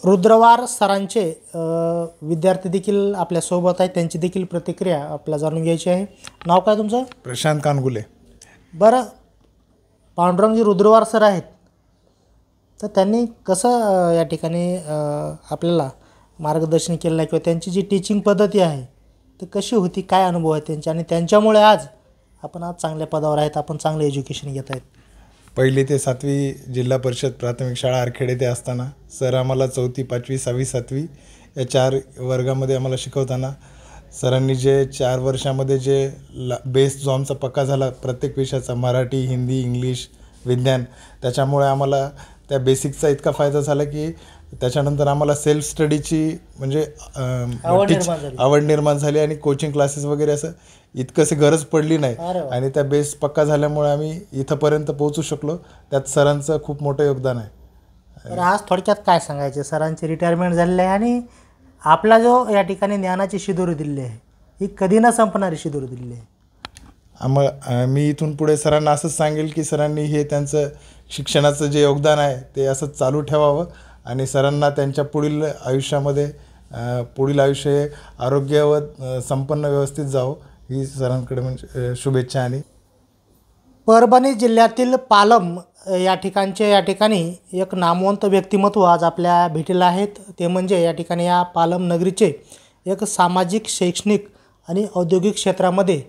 रुद्रवार सरांचे विद्यार्थी देखील आपल्यासोबत आहेत, त्यांची देखील प्रतिक्रिया आपल्याला जाणून घ्यायची आहे. नाव काय तुमचं? प्रशांत कानगुले. बरं, पांडुरंगजी रुद्रवार सर आहेत, तर त्यांनी कसं या ठिकाणी आपल्याला मार्गदर्शन केलं आहे किंवा त्यांची जी टीचिंग पद्धती आहे ती कशी होती, काय अनुभव आहे त्यांचे, आणि त्यांच्यामुळे आज चांगल्या पदावर आहेत, आपण चांगलं एज्युकेशन घेत आहेत. 1ली ते 7वी जिल्हा परिषद प्राथमिक शाळा आरखेड येथे असताना सर आम्हाला 4थी 5वी 6वी 7वी या 4 वर्गामध्ये आम्हाला शिकवताना सरांनी जे 4 वर्षामध्ये जे बेस जो आमचा पक्का झाला प्रत्येक विषयाचा, मराठी, हिंदी, इंग्लिश, विज्ञान, त्याच्यामुळे आम्हाला त्या बेसिकचा इतका फायदा झाला की त्याच्यानंतर आम्हाला सेल्फ स्टडीची म्हणजे आवड निर्माण झाली आणि कोचिंग क्लासेस वगैरे असं इतकंशी गरज पडली नाही. आणि त्या बेस पक्का झाल्यामुळे आम्ही इथंपर्यंत पोहोचू शकलो. त्यात सरांचं खूप मोठं योगदान आहे. तर आज थोडक्यात काय सांगायचे, सरांची रिटायरमेंट झालेली आहे आणि आपला जो या ठिकाणी ज्ञानाची शिदोरी दिली आहे ही कधी न संपणारी शिदोरी दिली आहे. मी इथून पुढे सरांना असंच सांगेल की सरांनी हे त्यांचं शिक्षणाचं जे योगदान आहे ते असंच चालू ठेवावं आणि सरांना त्यांच्या पुढील आयुष्यामध्ये पुढील आयुष्य आरोग्य व संपन्न व्यवस्थित जावं ही सरांकडे म्हणजे शुभेच्छा. आणि परभणी जिल्ह्यातील पालम या ठिकाणी एक नामवंत व्यक्तिमत्व आज आपल्या भेटीला आहेत. ते म्हणजे या ठिकाणी या पालम नगरीचे एक सामाजिक, शैक्षणिक आणि औद्योगिक क्षेत्रामध्ये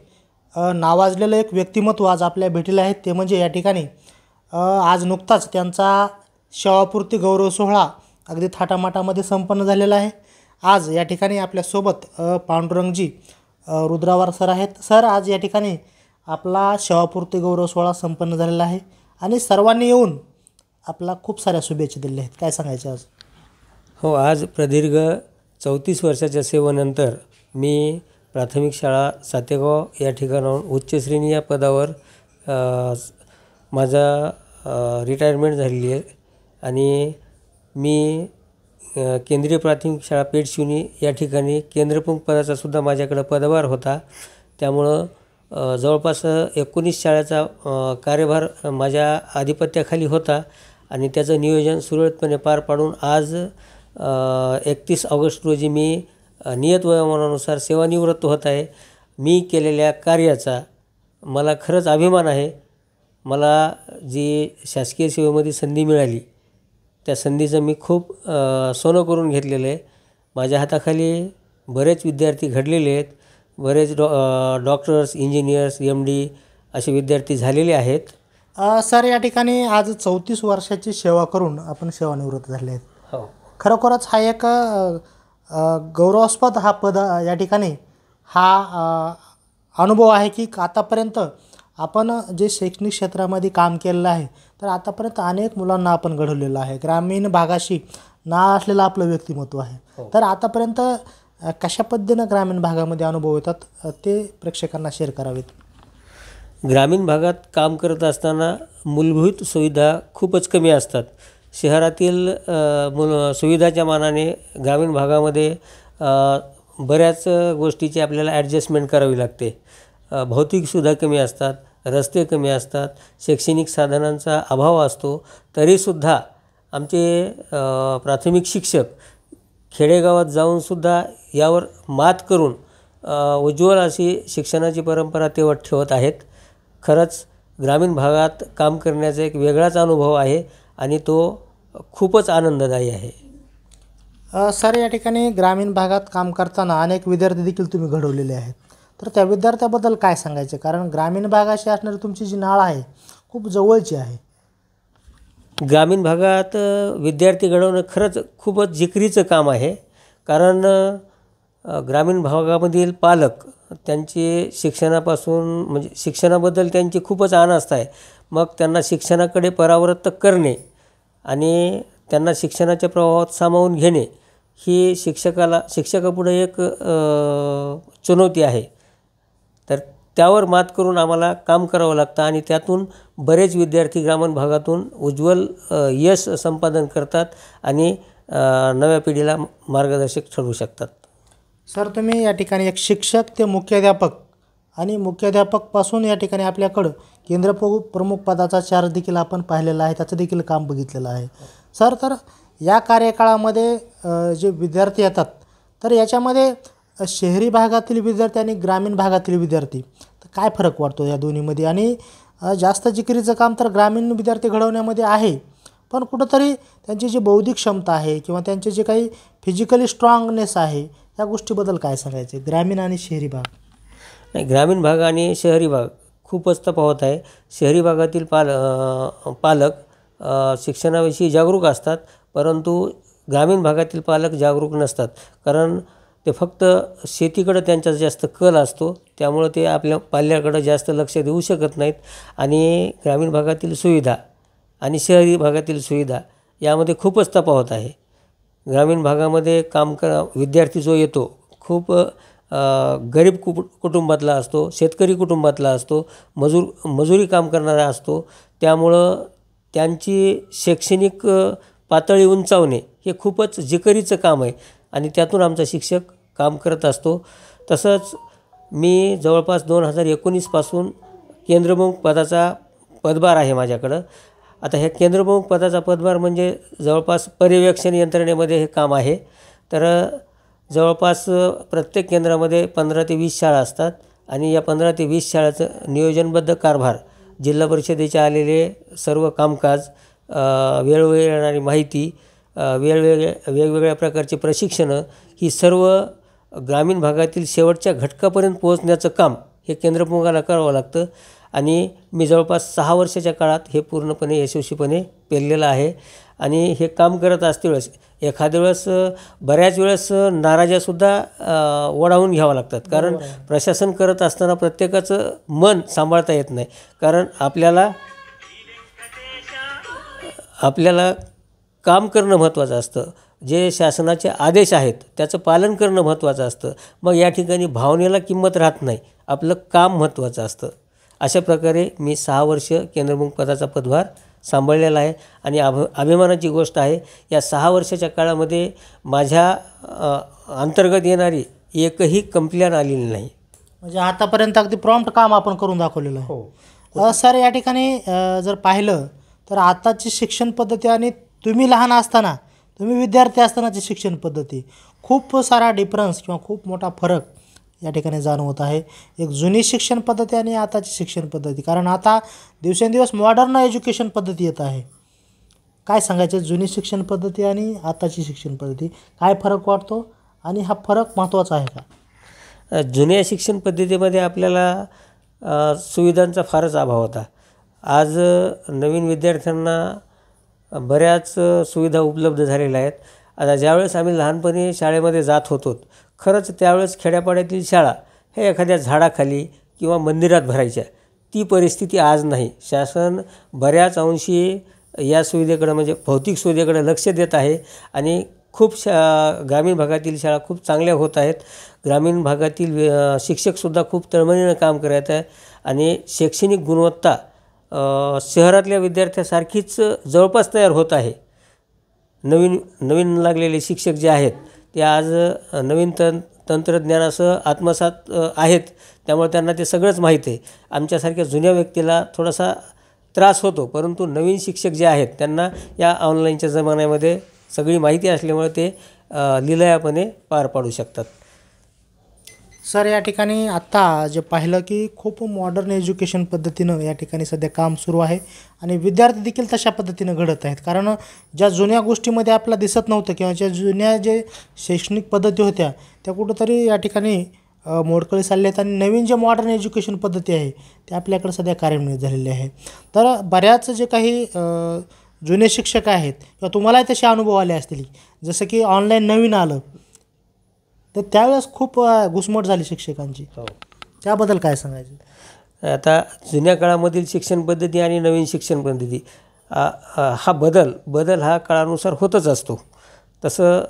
नावाजलेलं एक व्यक्तिमत्व आज आपल्या भेटीला आहेत. ते म्हणजे या ठिकाणी आज नुकताच त्यांचा सेवापूर्ती गौरव सोहळा अगदी थाटामाटामध्ये संपन्न झालेला आहे. आज या ठिकाणी आपल्यासोबत पांडुरंगजी रुद्रवार सर आहेत. सर, आज या ठिकाणी आपला सेवापूर्ती गौरव सोहळा संपन्न झालेला आहे आणि सर्वांनी येऊन आपला खूप साऱ्या शुभेच्छा दिल्या आहेत, काय सांगायचे आज? हो, आज प्रदीर्घ 34 वर्षाच्या सेवेनंतर मी प्राथमिक शाळा सातेगाव या ठिकाणाहून उच्च श्रेणी या पदावर माझा रिटायरमेंट झालेली आहे आणि मी केंद्रीय प्राथमिक शाळा पेठशिवनी या ठिकाणी केंद्रप्रमुख पदाचा सुद्धा माझ्याकडं पदभार होता. त्यामुळं जवळपास 19 शाळेचा कार्यभार माझ्या आधिपत्याखाली होता आणि त्याचं नियोजन सुरळीतपणे पार पाडून आज 31 ऑगस्ट रोजी मी नियत वयोमानानुसार सेवानिवृत्त होत आहे. मी केलेल्या कार्याचा मला खरंच अभिमान आहे. मला जी शासकीय सेवेमध्ये संधी मिळाली त्या संधीचं मी खूप सोनं करून घेतलेलं आहे. माझ्या हाताखाली बरेच विद्यार्थी घडलेले आहेत. बरेच डॉक्टर्स, इंजिनियर्स, MD असे विद्यार्थी झालेले आहेत. सर, या ठिकाणी आज 34 वर्षाची सेवा करून आपण सेवानिवृत्त झाले आहेत. हो, खरोखरच हा एक गौरवास्पद हा पद या ठिकाणी हा अनुभव आहे की आतापर्यंत आपण जे शैक्षणिक क्षेत्रामध्ये काम केलेलं आहे तर आतापर्यंत अनेक मुलांना आपण घडवलेलं आहे. ग्रामीण भागाशी नाळ असलेलं आपलं व्यक्तिमत्व आहे. तर आतापर्यंत कशा पद्धतीनं ग्रामीण भागामध्ये अनुभव येतात ते प्रेक्षकांना शेअर करावेत. ग्रामीण भागात काम करत असताना मूलभूत सुविधा खूपच कमी असतात. शहरातील सुविधाच्या मानाने ग्रामीण भागामध्ये बऱ्याच गोष्टीची आपल्याला ॲडजस्टमेंट करावी लागते. भौतिक सुविधा कमी असतात, रस्ते कमी असतात, शैक्षणिक साधनांचा अभाव असतो. तरीसुद्धा आमचे प्राथमिक शिक्षक खेडेगावात जाऊनसुद्धा यावर मात करून उज्ज्वल अशी शिक्षणाची परंपरा ते ठेवत आहेत. खरंच ग्रामीण भागात काम करण्याचा एक वेगळाच अनुभव आहे आणि तो खूपच आनंददायी आहे. सर, या ठिकाणी ग्रामीण भागात काम करताना अनेक विद्यार्थी देखील तुम्ही घडवलेले आहेत, तर त्या विद्यार्थ्याबद्दल काय सांगायचे? कारण ग्रामीण भागाशी असणारी तुमची जी नाळ आहे खूप जवळची आहे. ग्रामीण भागात विद्यार्थी घडवणं खरंच खूपच जिकरीचं काम आहे. कारण ग्रामीण भागामधील पालक त्यांची शिक्षणापासून म्हणजे शिक्षणाबद्दल त्यांची खूपच आस्था आहे. मग त्यांना शिक्षणाकडे परावृत्त करणे आणि त्यांना शिक्षणाच्या प्रवाहात सामावून घेणे ही शिक्षकापुढे एक चुनौती आहे. तर त्यावर मात करून आम्हाला काम करावं लागतं आणि त्यातून बरेच विद्यार्थी ग्रामीण भागातून उज्ज्वल यश संपादन करतात आणि नव्या पिढीला मार्गदर्शक ठरू शकतात. सर, तुम्ही या ठिकाणी एक शिक्षक ते मुख्याध्यापक आणि मुख्याध्यापकपासून या ठिकाणी आपल्याकडं केंद्र प्रमुख पदाचा चार्ज देखील आपण पाहिलेला आहे, त्याचं देखील काम बघितलेलं आहे. सर, तर या कार्यकाळामध्ये जे विद्यार्थी येतात तर याच्यामध्ये शहरी भागातील विद्यार्थी आणि ग्रामीण भागातील विद्यार्थी तर काय फरक वाटतो या दोन्हीमध्ये? आणि जास्त जिकिरीचं काम तर ग्रामीण विद्यार्थी घडवण्यामध्ये आहे, पण कुठंतरी त्यांची जी बौद्धिक क्षमता आहे किंवा त्यांचे जे काही फिजिकली स्ट्रॉंगनेस आहे या गोष्टीबद्दल काय सांगायचे ग्रामीण आणि शहरी भाग? नाही, ग्रामीण भाग आणि शहरी भाग खूपच तफावत आहे. शहरी भागातील पालक शिक्षणाविषयी जागरूक असतात, परंतु ग्रामीण भागातील पालक जागरूक नसतात. कारण ते फक्त शेतीकडं त्यांचा जास्त कल असतो, त्यामुळं ते आपल्या पाल्याकडं जास्त लक्ष देऊ शकत नाहीत. आणि ग्रामीण भागातील सुविधा आणि शहरी भागातील सुविधा यामध्ये खूपच तफावत आहे. ग्रामीण भागामध्ये विद्यार्थी जो येतो खूप गरीब कुटुंबातला असतो, शेतकरी कुटुंबातला असतो, मजुरी काम करणारा असतो. त्यामुळं त्यांची शैक्षणिक पातळी उंचावणे हे खूपच जिकिरीचं काम आहे आणि त्यातून आमचा शिक्षक काम करत असतो. तसंच मी जवळपास 2019 पासून केंद्रप्रमुख पदाचा पदभार आहे माझ्याकडं. आता ह्या केंद्रप्रमुख पदाचा पदभार म्हणजे जवळपास पर्यवेक्षण यंत्रणेमध्ये हे काम आहे. तर जवळपास प्रत्येक केंद्रामध्ये 15 ते 20 शाळा असतात आणि या 15 ते 20 शाळाचं नियोजनबद्ध कारभार, जिल्हा परिषदेचे आलेले सर्व कामकाज, वेळोवेळी येणारी माहिती, वेगवेगळ्या प्रकारचे प्रशिक्षणं, ही सर्व ग्रामीण भागातील शेवटच्या घटकापर्यंत पोहोचण्याचं काम हे केंद्रप्रमुखाला करावं लागतं. आणि मी जवळपास 6 वर्षाच्या काळात हे पूर्णपणे यशस्वीपणे पेललेलं आहे. आणि हे काम करत असते वेळेस एखाद्या वेळेस बऱ्याच वेळेस नाराज्यासुद्धा ओढावून घ्यावं लागतात. कारण प्रशासन करत असताना प्रत्येकाचं मन सांभाळता येत नाही. कारण आपल्याला काम करणं महत्त्वाचं असतं. जे शासनाचे आदेश आहेत त्याचं पालन करणं महत्त्वाचं असतं. मग या ठिकाणी भावनेला किंमत राहत नाही, आपलं काम महत्त्वाचं असतं. अशा प्रकारे मी 6 वर्ष केंद्रप्रमुख पदाचा पदभार सांभाळलेला आहे. आणि अभिमानाची गोष्ट आहे, या 6 वर्षाच्या काळामध्ये माझ्या अंतर्गत येणारी एकही कंप्लेंट आलेली नाही. म्हणजे आतापर्यंत अगदी प्रॉम्प्ट काम आपण करून दाखवलेलं आहे. हो. सर, या ठिकाणी जर पाहिलं तर आताची शिक्षण पद्धती आणि तुम्ही लहान असताना, तुम्ही विद्यार्थी असतानाची शिक्षण पद्धती, खूप सारा डिफरन्स किंवा खूप मोठा फरक या ठिकाणी जाणवत आहे. एक जुनी शिक्षण पद्धती आणि आताची शिक्षण पद्धती, कारण आता दिवसेंदिवस मॉडर्न एज्युकेशन पद्धती येत आहे. काय सांगायचं, जुनी शिक्षण पद्धती आणि आताची शिक्षण पद्धती काय फरक वाटतो आणि हा फरक महत्त्वाचा आहे का? जुन्या शिक्षण पद्धतीमध्ये आपल्याला सुविधांचा फारच अभाव होता. आज नवीन विद्यार्थ्यांना बऱ्याच सुविधा उपलब्ध झालेल्या आहेत. आता ज्यावेळेस आम्ही लहानपणी शाळेमध्ये जात होतो, खरंच त्यावेळेस खेड्यापाड्यातील शाळा हे एखाद्या झाडाखाली किंवा मंदिरात भरायच्या. ती परिस्थिती आज नाही. शासन बऱ्याच अंशी या सुविधेकडे म्हणजे भौतिक सुविधेकडे लक्ष देत आहे आणि खूप ग्रामीण भागातील शाळा खूप चांगल्या होत आहेत. ग्रामीण भागातील शिक्षकसुद्धा खूप तळमळीनं काम करत आहे आणि शैक्षणिक गुणवत्ता शहरातल्या विद्यार्थ्यासारखीच जवळपास तयार होत आहे. नवीन लागलेले शिक्षक जे आहेत ते आज नवीन तंत्रज्ञानासह आत्मसात आहेत, त्यामुळे त्यांना ते सगळंच माहीत आहे. आमच्यासारख्या जुन्या व्यक्तीला थोडासा त्रास होतो, परंतु नवीन शिक्षक जे आहेत त्यांना या ऑनलाईनच्या जमान्यामध्ये सगळी माहिती असल्यामुळे ते लिलायापणे पार पाडू शकतात. सर, या ठिकाणी आत्ता जे पाहिलं की खूप मॉडर्न एज्युकेशन पद्धतीनं या ठिकाणी सध्या काम सुरू आहे आणि विद्यार्थी देखील तशा पद्धतीनं घडत आहेत. कारण ज्या जुन्या गोष्टीमध्ये आपल्याला दिसत नव्हतं किंवा ज्या जुन्या जे शैक्षणिक पद्धती होत्या त्या कुठंतरी या ठिकाणी मोडकळीस आलेल्या आहेत आणि नवीन जे मॉडर्न एज्युकेशन पद्धती आहे ते आपल्याकडे सध्या कार्यान्वित झालेली आहे. तर बऱ्याच जे काही जुने शिक्षक आहेत किंवा तुम्हालाही तसे अनुभव आले असतील, जसं की ऑनलाईन नवीन आलं तर त्यावेळेस खूप घुसमट झाली शिक्षकांची, त्याबद्दल काय सांगायचं? आता जुन्या काळामधील शिक्षण पद्धती आणि नवीन शिक्षण पद्धती हा बदल हा काळानुसार होतच असतो. तसं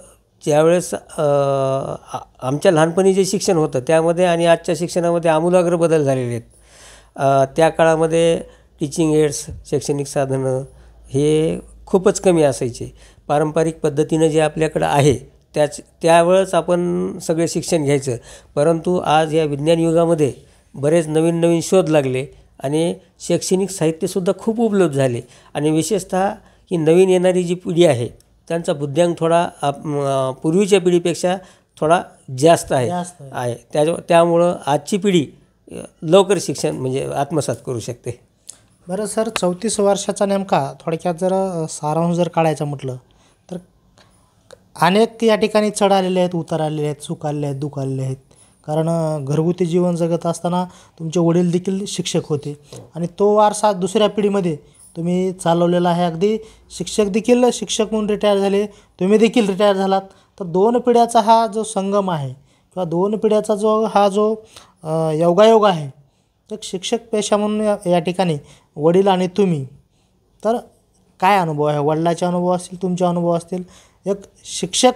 ज्यावेळेस आमच्या लहानपणी जे शिक्षण होतं त्यामध्ये आणि आजच्या शिक्षणामध्ये आमूलाग्र बदल झालेले आहेत. त्या काळामध्ये टीचिंग एड्स, शैक्षणिक साधनं हे खूपच कमी असायचे. पारंपरिक पद्धतीनं जे आपल्याकडं आहे त्यावेळेस आपण सगळे शिक्षण घ्यायचं. परंतु आज या विज्ञान युगामध्ये बरेच नवीन शोध लागले आणि शैक्षणिक साहित्यसुद्धा खूप उपलब्ध झाले आणि विशेषतः ही नवीन येणारी जी पिढी आहे त्यांचा बुद्ध्यांक थोडा पूर्वीच्या पिढीपेक्षा थोडा जास्त आहे जास्त आहे. आहे त्यामुळं आजची पिढी लवकर शिक्षण म्हणजे आत्मसात करू शकते. बरं सर, 34 वर्षाचा नेमका थोडक्यात जर सारांश जर काढायचं म्हटलं तर अनेक या ठिकाणी चढ आलेले आहेत, उतार आलेले आहेत, सुख आलेले आहेत, दुःख आलेले आहेत. कारण घरगुती जीवन जगत असताना तुमचे वडील देखील शिक्षक होते आणि तो वारसा दुसऱ्या पिढीमध्ये तुम्ही चालवलेला आहे. अगदी शिक्षक देखील शिक्षक म्हणून रिटायर झाले, तुम्ही देखील रिटायर झालात. तर 2 पिढ्याचा हा जो संगम आहे किंवा 2 पिढ्याचा जो योगायोग आहे, तर शिक्षक पेशा म्हणून या ठिकाणी वडील आणि तुम्ही, तर काय अनुभव आहे? वडिलाचे अनुभव असतील, तुमचे अनुभव असतील. एक शिक्षक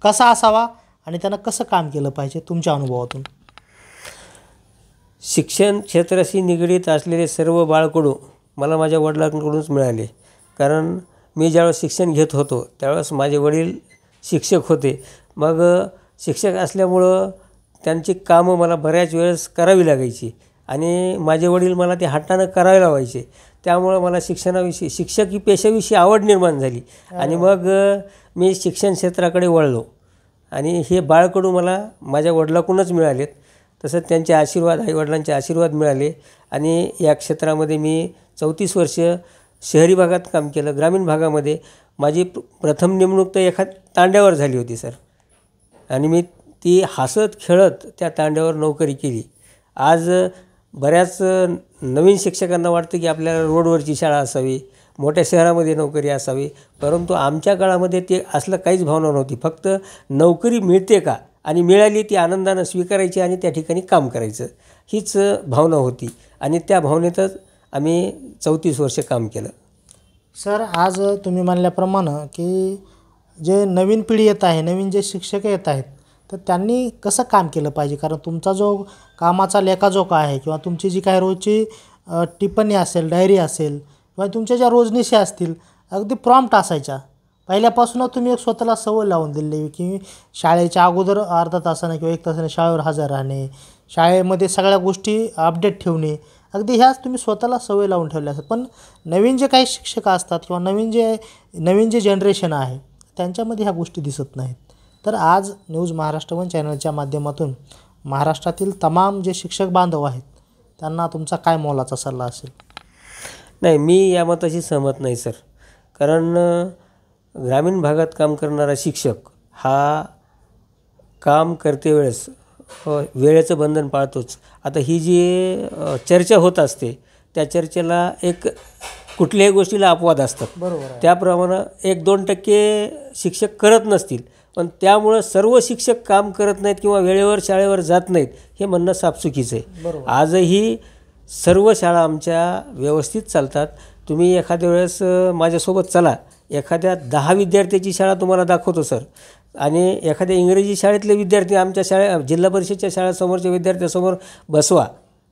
कसा असावा आणि त्यानं कसं काम केलं पाहिजे तुमच्या अनुभवातून? शिक्षण क्षेत्राशी निगडीत असलेले सर्व बाळकडू मला माझ्या वडिलांकडूनच मिळाले. कारण मी ज्यावेळेस शिक्षण घेत होतो त्यावेळेस माझे वडील शिक्षक होते. मग शिक्षक असल्यामुळं त्यांची कामं मला बऱ्याच वेळेस करावी लागायची आणि माझे वडील मला ते हट्टानं करायला लावायचे. त्यामुळं मला शिक्षणाविषयी, शिक्षकी पेशाविषयी आवड निर्माण झाली आणि मग मी शिक्षण क्षेत्राकडे वळलो आणि हे बाळकडू मला माझ्या वडिलांकडूनच मिळालेत. तसंच त्यांचे आशीर्वाद, आईवडिलांचे आशीर्वाद मिळाले आणि या क्षेत्रामध्ये मी 34 वर्ष शहरी भागात काम केलं. ग्रामीण भागामध्ये माझी प्रथम नेमणूक तर एका तांड्यावर झाली होती सर, आणि मी ती हसत खेळत त्या तांड्यावर नोकरी केली. आज बऱ्याच नवीन शिक्षकांना वाटतं की आपल्याला रोडवरची शाळा असावी, मोठ्या शहरामध्ये नोकरी असावी, परंतु आमच्या काळामध्ये ते असलं काहीच भावना नव्हती. फक्त नोकरी मिळते का आणि मिळाली ती आनंदानं स्वीकारायची आणि त्या ठिकाणी काम करायचं, हीच भावना होती आणि त्या भावनेतच आम्ही 34 वर्ष काम केलं. सर, आज तुम्ही म्हणल्याप्रमाणे की जे नवीन पिढी येत आहे, नवीन जे शिक्षक येत आहेत, तर त्यांनी कसं काम केलं पाहिजे? कारण तुमचा जो कामाचा लेखाजोखा आहे किंवा तुमची जी काही रोजची टिप्पणी असेल, डायरी असेल किंवा तुमच्या ज्या रोजनिशी असतील, अगदी प्रॉम्प्ट असायच्या. पहिल्यापासूनच तुम्ही एक स्वतःला सवय लावून दिली की शाळेच्या अगोदर अर्धा तासाने किंवा 1 तासाने शाळेवर हजर राहणे, शाळेमध्ये सगळ्या गोष्टी अपडेट ठेवणे, अगदी ह्याच तुम्ही स्वतःला सवय लावून ठेवल्या असतात. पण नवीन जे काही शिक्षक असतात किंवा नवीन जे जनरेशन आहे त्यांच्यामध्ये ह्या गोष्टी दिसत नाहीत. तर आज न्यूज महाराष्ट्र वन चॅनलच्या माध्यमातून महाराष्ट्रातील तमाम जे शिक्षक बांधव आहेत त्यांना तुमचा काय मोलाचा सल्ला असेल? नाही, मी या मताशी सहमत नाही सर. कारण ग्रामीण भागात काम करणारा शिक्षक हा काम करते वेळेस वेळेचं बंधन पाळतोच. आता ही जी चर्चा होत असते त्या चर्चेला एक कुठल्याही गोष्टीला अपवाद असतात. बरोबर आहे. त्याप्रमाणे 1-2% शिक्षक करत नसतील, पण त्यामुळं सर्व शिक्षक काम करत नाहीत किंवा वेळेवर शाळेवर जात नाहीत हे म्हणणं सापचुकीचं आहे. बरोबर. आजही सर्व शाळा आमच्या व्यवस्थित चालतात. तुम्ही एखाद्या वेळेस माझ्यासोबत चला, एखाद्या 10 विद्यार्थ्याची शाळा तुम्हाला दाखवतो सर, आणि एखाद्या इंग्रजी शाळेतले विद्यार्थी आमच्या जिल्हा परिषदच्या शाळेसमोरच्या विद्यार्थ्यासमोर बसवा,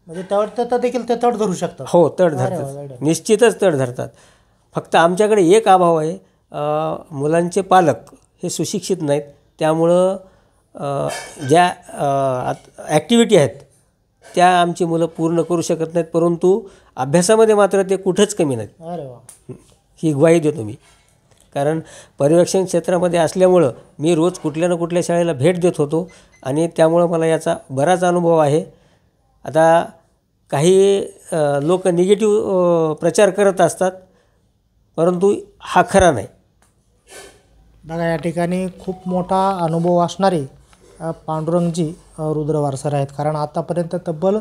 म्हणजे त्यावर देखील ते तड धरू शकतात. हो, तड धरतात, निश्चितच तड धरतात. फक्त आमच्याकडे एक अभाव आहे, मुलांचे पालक हे सुशिक्षित नाहीत. त्यामुळं ज्या ॲक्टिव्हिटी आहेत त्या आमची मुलं पूर्ण करू शकत नाहीत, परंतु अभ्यासामध्ये मात्र ते कुठंच कमी नाहीत. अरे वा. ही ग्वाही देतो मी. कारण पर्यवेक्षण क्षेत्रामध्ये असल्यामुळं मी रोज कुठल्या ना कुठल्या शाळेला भेट देत होतो आणि त्यामुळं मला याचा बराच अनुभव आहे. आता काही लोक निगेटिव्ह प्रचार करत असतात, परंतु हा खरा नाही. बघा, या ठिकाणी खूप मोठा अनुभव असणारे पांडुरंगजी रुद्रवार सर आहेत. कारण आतापर्यंत तब्बल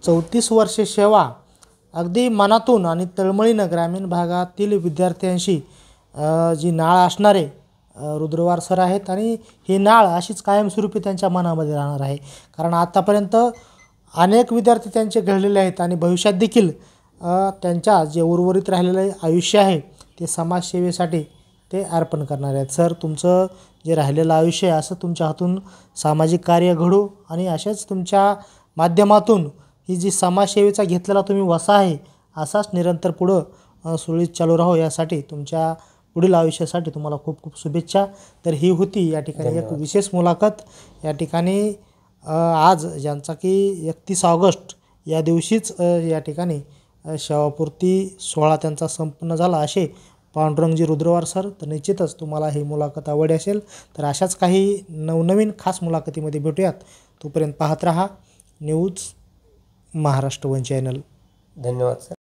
34 वर्षे सेवा अगदी मनातून आणि तळमळीनं ग्रामीण भागातील विद्यार्थ्यांशी जी नाळ असणारे रुद्रवार सर आहेत आणि ही नाळ अशीच कायमस्वरूपी त्यांच्या मनामध्ये राहणार आहे. कारण आतापर्यंत अनेक विद्यार्थी त्यांचे घडलेले आहेत आणि भविष्यात देखील त्यांच्या जे उर्वरित राहिलेलं आयुष्य आहे ते समाजसेवेसाठी ते अर्पण करणार आहेत. सर, तुमचं जे राहिलेलं आयुष्य आहे असं तुमच्या हातून सामाजिक कार्य घडो आणि अशाच तुमच्या माध्यमातून ही जी समाजसेवेचा घेतलेला तुम्ही वसा आहे असाच निरंतर पुढं सुरळीत चालू राहो, यासाठी तुमच्या पुढील आयुष्यासाठी तुम्हाला खूप खूप शुभेच्छा. तर ही होती या ठिकाणी एक विशेष मुलाखत. या ठिकाणी आज ज्यांचा की 31 ऑगस्ट या दिवशीच या ठिकाणी सेवापूर्ती सोहळा त्यांचा संपन्न झाला, असे पांडुरंगजी रुद्रवार सर. तर निश्चितच तुम्हाला ही मुलाखत आवडली असेल. तर अशाच काही नवनवीन खास मुलाखतीमध्ये भेटूयात. तोपर्यंत पाहत रहा न्यूज महाराष्ट्र वन चॅनल. धन्यवाद सर.